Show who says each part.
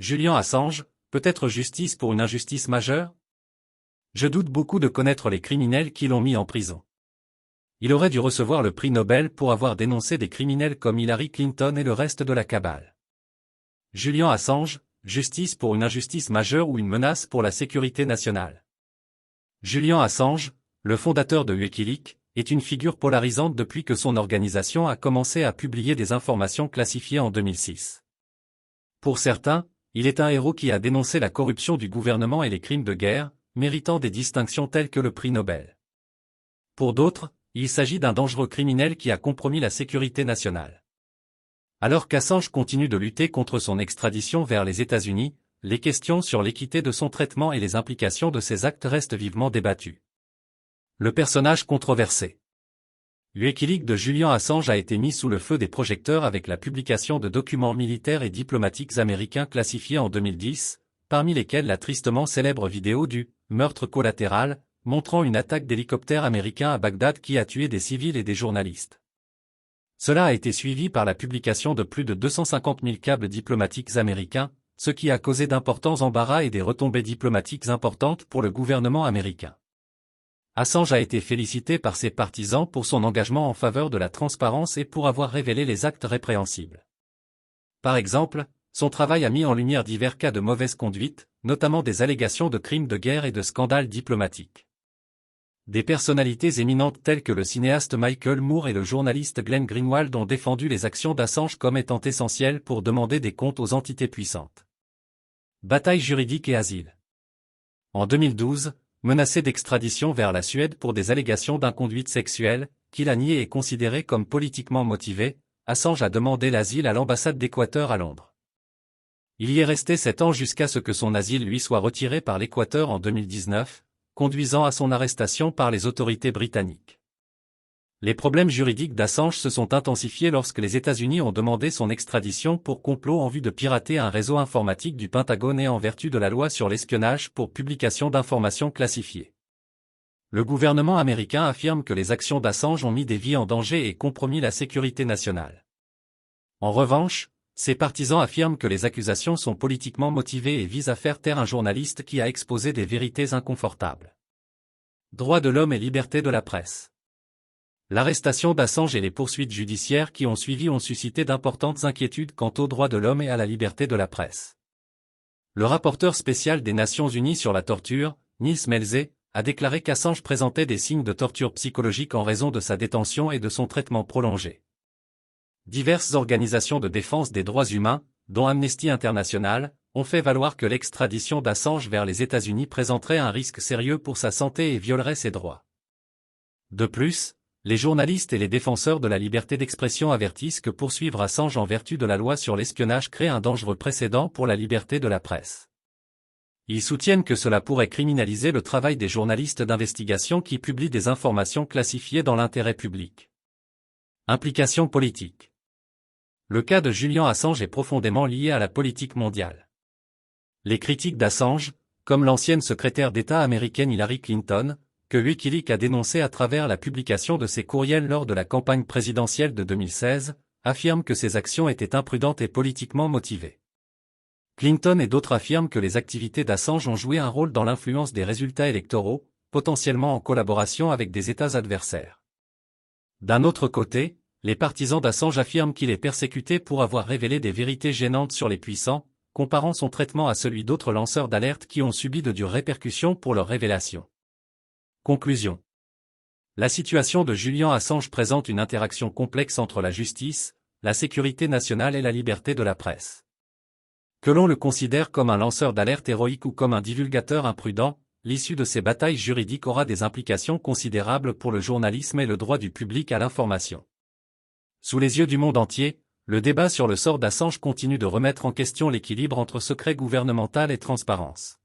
Speaker 1: Julian Assange, peut-être justice pour une injustice majeure? Je doute beaucoup de connaître les criminels qui l'ont mis en prison. Il aurait dû recevoir le prix Nobel pour avoir dénoncé des criminels comme Hillary Clinton et le reste de la cabale. Julian Assange, justice pour une injustice majeure ou une menace pour la sécurité nationale? Julian Assange, le fondateur de Wikileaks, est une figure polarisante depuis que son organisation a commencé à publier des informations classifiées en 2006. Pour certains, il est un héros qui a dénoncé la corruption du gouvernement et les crimes de guerre, méritant des distinctions telles que le prix Nobel. Pour d'autres, il s'agit d'un dangereux criminel qui a compromis la sécurité nationale. Alors qu'Assange continue de lutter contre son extradition vers les États-Unis, les questions sur l'équité de son traitement et les implications de ses actes restent vivement débattues. Le personnage controversé. Wikileaks de Julian Assange a été mis sous le feu des projecteurs avec la publication de documents militaires et diplomatiques américains classifiés en 2010, parmi lesquels la tristement célèbre vidéo du « meurtre collatéral » montrant une attaque d'hélicoptère américain à Bagdad qui a tué des civils et des journalistes. Cela a été suivi par la publication de plus de 250 000 câbles diplomatiques américains, ce qui a causé d'importants embarras et des retombées diplomatiques importantes pour le gouvernement américain. Assange a été félicité par ses partisans pour son engagement en faveur de la transparence et pour avoir révélé les actes répréhensibles. Par exemple, son travail a mis en lumière divers cas de mauvaise conduite, notamment des allégations de crimes de guerre et de scandales diplomatiques. Des personnalités éminentes telles que le cinéaste Michael Moore et le journaliste Glenn Greenwald ont défendu les actions d'Assange comme étant essentielles pour demander des comptes aux entités puissantes. Bataille juridique et asile. En 2012, menacé d'extradition vers la Suède pour des allégations d'inconduite sexuelle, qu'il a nié et considéré comme politiquement motivé, Assange a demandé l'asile à l'ambassade d'Équateur à Londres. Il y est resté 7 ans jusqu'à ce que son asile lui soit retiré par l'Équateur en 2019, conduisant à son arrestation par les autorités britanniques. Les problèmes juridiques d'Assange se sont intensifiés lorsque les États-Unis ont demandé son extradition pour complot en vue de pirater un réseau informatique du Pentagone et en vertu de la loi sur l'espionnage pour publication d'informations classifiées. Le gouvernement américain affirme que les actions d'Assange ont mis des vies en danger et compromis la sécurité nationale. En revanche, ses partisans affirment que les accusations sont politiquement motivées et visent à faire taire un journaliste qui a exposé des vérités inconfortables. Droits de l'homme et liberté de la presse. L'arrestation d'Assange et les poursuites judiciaires qui ont suivi ont suscité d'importantes inquiétudes quant aux droits de l'homme et à la liberté de la presse. Le rapporteur spécial des Nations Unies sur la torture, Nils Melze, a déclaré qu'Assange présentait des signes de torture psychologique en raison de sa détention et de son traitement prolongé. Diverses organisations de défense des droits humains, dont Amnesty International, ont fait valoir que l'extradition d'Assange vers les États-Unis présenterait un risque sérieux pour sa santé et violerait ses droits. De plus, les journalistes et les défenseurs de la liberté d'expression avertissent que poursuivre Assange en vertu de la loi sur l'espionnage crée un dangereux précédent pour la liberté de la presse. Ils soutiennent que cela pourrait criminaliser le travail des journalistes d'investigation qui publient des informations classifiées dans l'intérêt public. Implications politiques. Le cas de Julian Assange est profondément lié à la politique mondiale. Les critiques d'Assange, comme l'ancienne secrétaire d'État américaine Hillary Clinton, que Wikileaks a dénoncé à travers la publication de ses courriels lors de la campagne présidentielle de 2016, affirment que ces actions étaient imprudentes et politiquement motivées. Clinton et d'autres affirment que les activités d'Assange ont joué un rôle dans l'influence des résultats électoraux, potentiellement en collaboration avec des États adversaires. D'un autre côté, les partisans d'Assange affirment qu'il est persécuté pour avoir révélé des vérités gênantes sur les puissants, comparant son traitement à celui d'autres lanceurs d'alerte qui ont subi de dures répercussions pour leurs révélations. Conclusion. La situation de Julian Assange présente une interaction complexe entre la justice, la sécurité nationale et la liberté de la presse. Que l'on le considère comme un lanceur d'alerte héroïque ou comme un divulgateur imprudent, l'issue de ces batailles juridiques aura des implications considérables pour le journalisme et le droit du public à l'information. Sous les yeux du monde entier, le débat sur le sort d'Assange continue de remettre en question l'équilibre entre secret gouvernemental et transparence.